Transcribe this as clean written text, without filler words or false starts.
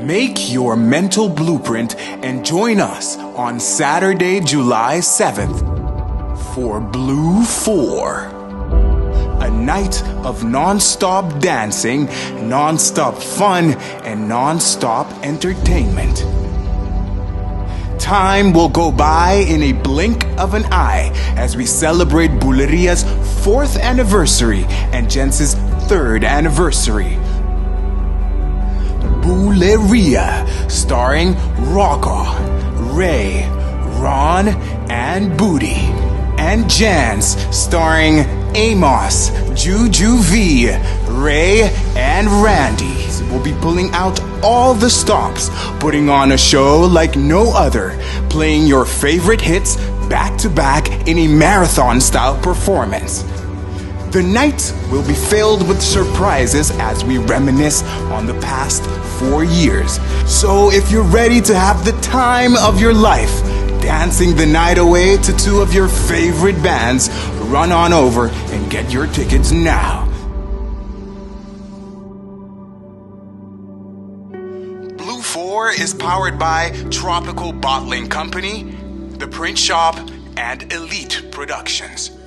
Make your mental blueprint and join us on Saturday, July 7th for Blue 4. A night of non-stop dancing, non-stop fun, and non-stop entertainment. Time will go by in a blink of an eye as we celebrate Buleria's 4th anniversary and Gentz's 3rd anniversary. Buleria, starring Rocco, Ray, Ron, and Booty. And Gentz, starring Amos, Juju V, Ray, and Randy. We'll be pulling out all the stops, putting on a show like no other, playing your favorite hits back to back in a marathon-style performance. The night will be filled with surprises as we reminisce on the past 4 years. So if you're ready to have the time of your life, dancing the night away to 2 of your favorite bands, run on over and get your tickets now. Blue 4 is powered by Tropical Bottling Company, The Print Shop, and Elite Productions.